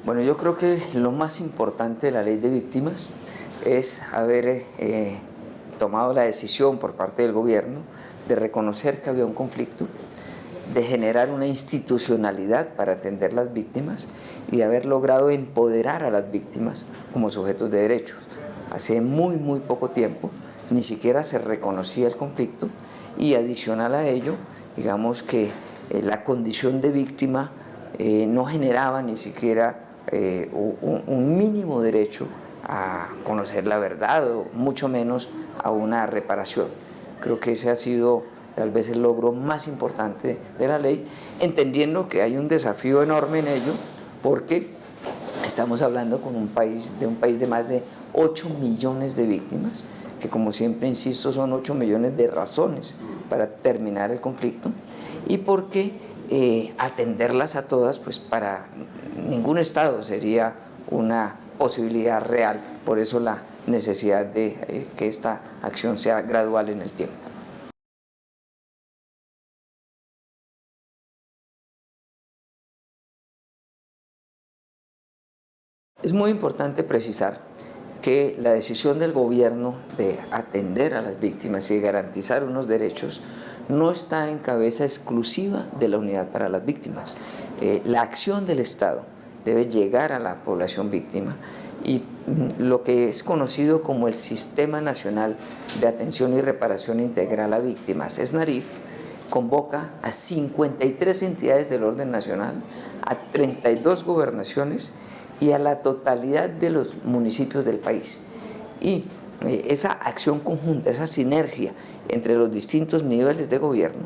Bueno, yo creo que lo más importante de la ley de víctimas es haber tomado la decisión por parte del gobierno de reconocer que había un conflicto, de generar una institucionalidad para atender las víctimas y de haber logrado empoderar a las víctimas como sujetos de derechos. Hace muy poco tiempo ni siquiera se reconocía el conflicto y adicional a ello, digamos que la condición de víctima no generaba ni siquiera un mínimo derecho a conocer la verdad o mucho menos a una reparación. Creo que ese ha sido tal vez el logro más importante de la ley, entendiendo que hay un desafío enorme en ello porque estamos hablando de un país de más de 8 millones de víctimas, que como siempre insisto son 8 millones de razones para terminar el conflicto, y porque atenderlas a todas, pues para ningún Estado sería una posibilidad real, por eso la necesidad de que esta acción sea gradual en el tiempo. Es muy importante precisar que la decisión del gobierno de atender a las víctimas y garantizar unos derechos no está en cabeza exclusiva de la Unidad para las Víctimas. La acción del Estado debe llegar a la población víctima y lo que es conocido como el Sistema Nacional de Atención y Reparación Integral a Víctimas, SNARIF, convoca a 53 entidades del orden nacional, a 32 gobernaciones y a la totalidad de los municipios del país. Y esa acción conjunta, esa sinergia entre los distintos niveles de gobierno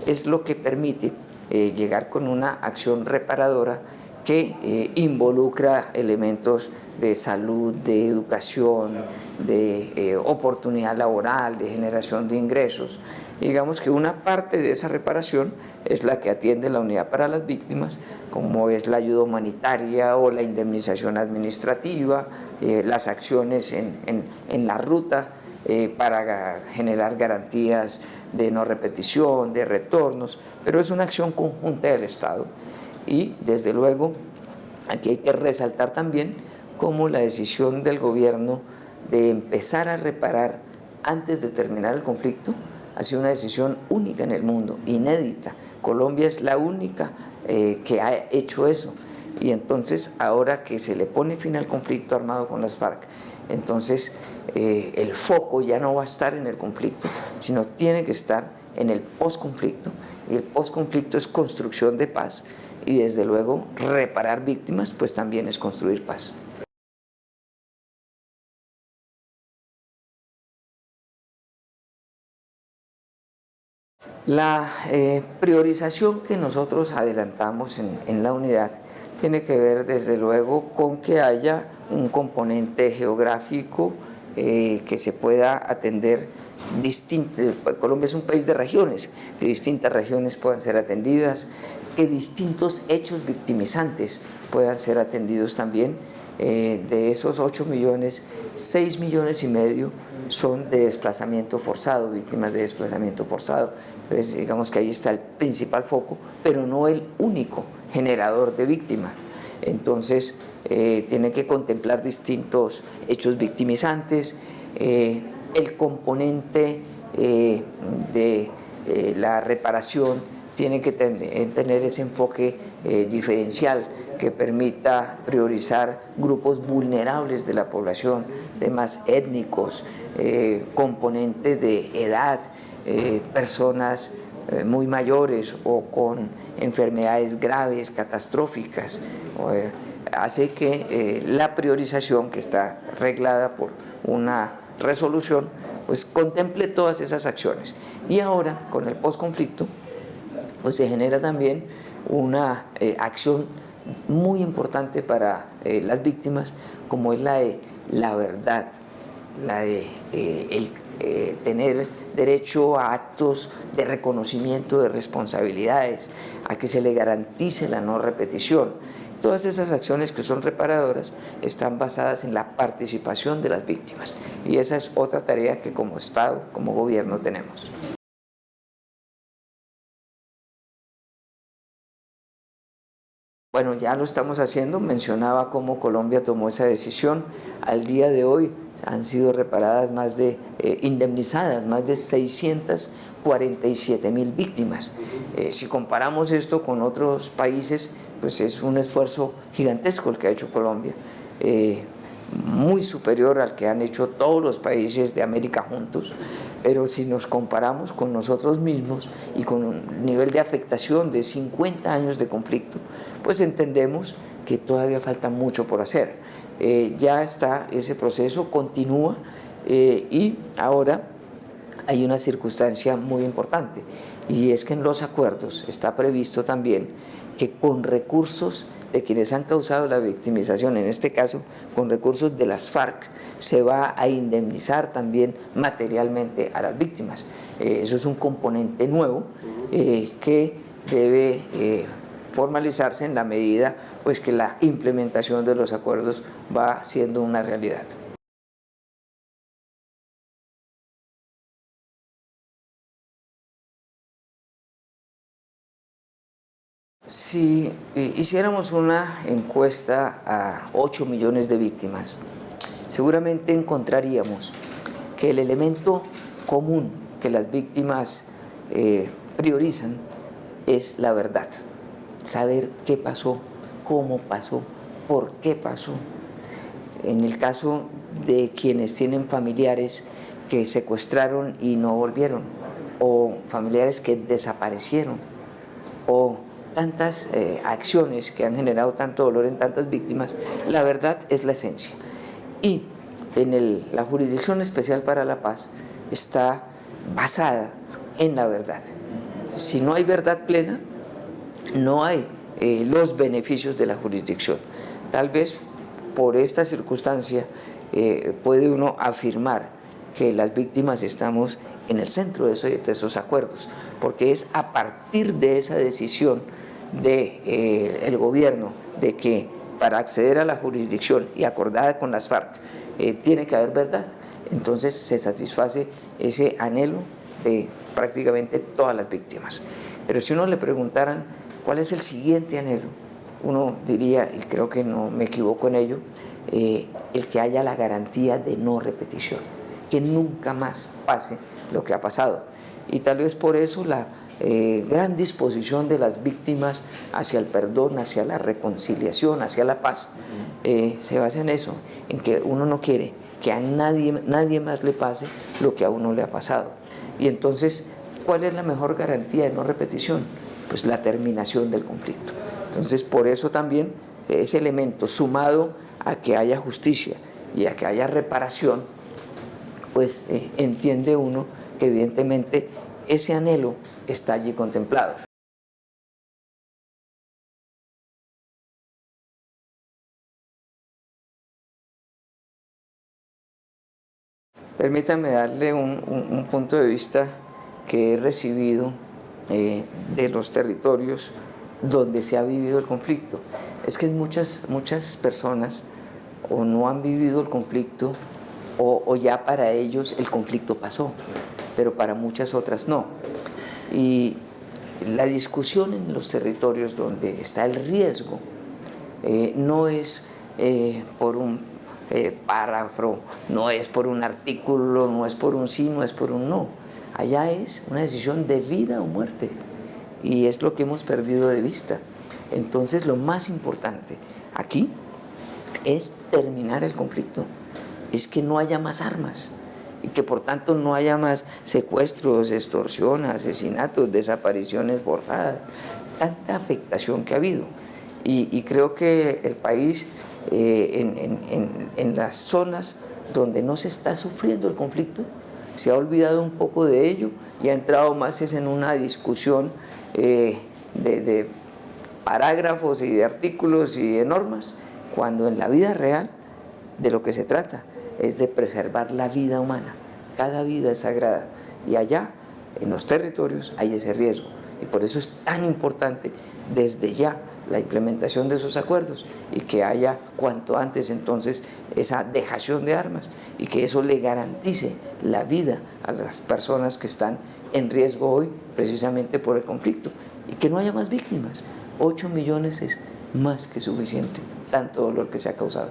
es lo que permite llegar con una acción reparadora que involucra elementos de salud, de educación, de oportunidad laboral, de generación de ingresos. Digamos que una parte de esa reparación es la que atiende la Unidad para las Víctimas, como es la ayuda humanitaria o la indemnización administrativa, las acciones en la ruta para generar garantías de no repetición, de retornos, pero es una acción conjunta del Estado. Y desde luego aquí hay que resaltar también cómo la decisión del gobierno de empezar a reparar antes de terminar el conflicto ha sido una decisión única en el mundo, inédita. Colombia es la única que ha hecho eso, y entonces ahora que se le pone fin al conflicto armado con las FARC, entonces el foco ya no va a estar en el conflicto, sino tiene que estar en el posconflicto, y el posconflicto es construcción de paz, y desde luego reparar víctimas pues también es construir paz. La priorización que nosotros adelantamos en la unidad tiene que ver desde luego con que haya un componente geográfico que se pueda atender distinto. Colombia es un país de regiones, que distintas regiones puedan ser atendidas, que distintos hechos victimizantes puedan ser atendidos también. De esos 8 millones, 6 millones y medio son de desplazamiento forzado, víctimas de desplazamiento forzado. Entonces, digamos que ahí está el principal foco, pero no el único generador de víctimas. Entonces, tiene que contemplar distintos hechos victimizantes, el componente de la reparación tiene que tener ese enfoque diferencial que permita priorizar grupos vulnerables de la población, temas étnicos, componentes de edad, personas muy mayores o con enfermedades graves, catastróficas. Hace que la priorización, que está reglada por una resolución, pues contemple todas esas acciones. Y ahora, con el posconflicto, pues se genera también una acción muy importante para las víctimas, como es la de la verdad, la de tener derecho a actos de reconocimiento de responsabilidades, a que se le garantice la no repetición. Todas esas acciones que son reparadoras están basadas en la participación de las víctimas, y esa es otra tarea que como Estado, como gobierno tenemos. Bueno, ya lo estamos haciendo. Mencionaba cómo Colombia tomó esa decisión. Al día de hoy han sido reparadas indemnizadas más de 647.000 víctimas. Si comparamos esto con otros países, pues es un esfuerzo gigantesco el que ha hecho Colombia, muy superior al que han hecho todos los países de América juntos. Pero si nos comparamos con nosotros mismos y con un nivel de afectación de 50 años de conflicto, pues entendemos que todavía falta mucho por hacer. Ya está ese proceso, continúa, y ahora hay una circunstancia muy importante, y es que en los acuerdos está previsto también que con recursos de quienes han causado la victimización, en este caso con recursos de las FARC, se va a indemnizar también materialmente a las víctimas. Eso es un componente nuevo que debe formalizarse en la medida pues, que la implementación de los acuerdos va siendo una realidad. Si hiciéramos una encuesta a 8 millones de víctimas, seguramente encontraríamos que el elemento común que las víctimas priorizan es la verdad, saber qué pasó, cómo pasó, por qué pasó. En el caso de quienes tienen familiares que secuestraron y no volvieron, o familiares que desaparecieron, o tantas acciones que han generado tanto dolor en tantas víctimas, la verdad es la esencia. Y en la Jurisdicción Especial para la Paz está basada en la verdad. Si no hay verdad plena, no hay los beneficios de la jurisdicción. Tal vez por esta circunstancia puede uno afirmar que las víctimas estamos en el centro de esos acuerdos, porque es a partir de esa decisión del gobierno de que para acceder a la jurisdicción y acordada con las FARC tiene que haber verdad, entonces se satisface ese anhelo de prácticamente todas las víctimas. Pero si uno le preguntaran cuál es el siguiente anhelo, uno diría, y creo que no me equivoco en ello, el que haya la garantía de no repetición, que nunca más pase lo que ha pasado. Y tal vez por eso la gran disposición de las víctimas hacia el perdón, hacia la reconciliación, hacia la paz, se basa en eso, en que uno no quiere que a nadie más le pase lo que a uno le ha pasado. Y entonces, ¿cuál es la mejor garantía de no repetición? Pues la terminación del conflicto. Entonces, por eso también ese elemento, sumado a que haya justicia y a que haya reparación, pues entiende uno que evidentemente ese anhelo está allí contemplado. Permítame darle un punto de vista que he recibido de los territorios donde se ha vivido el conflicto. Es que muchas personas o no han vivido el conflicto o ya para ellos el conflicto pasó, pero para muchas otras no. Y la discusión en los territorios donde está el riesgo no es por un párrafo, no es por un artículo, no es por un sí, no es por un no. Allá es una decisión de vida o muerte, y es lo que hemos perdido de vista. Entonces lo más importante aquí es terminar el conflicto, es que no haya más armas y que por tanto no haya más secuestros, extorsión, asesinatos, desapariciones forzadas, tanta afectación que ha habido. Y creo que el país, en las zonas donde no se está sufriendo el conflicto, se ha olvidado un poco de ello y ha entrado más en una discusión de parágrafos y de artículos y de normas, cuando en la vida real de lo que se trata es de preservar la vida humana. Cada vida es sagrada y allá, en los territorios, hay ese riesgo. Y por eso es tan importante desde ya la implementación de esos acuerdos y que haya cuanto antes entonces esa dejación de armas y que eso le garantice la vida a las personas que están en riesgo hoy precisamente por el conflicto y que no haya más víctimas. 8 millones es más que suficiente, tanto dolor que se ha causado.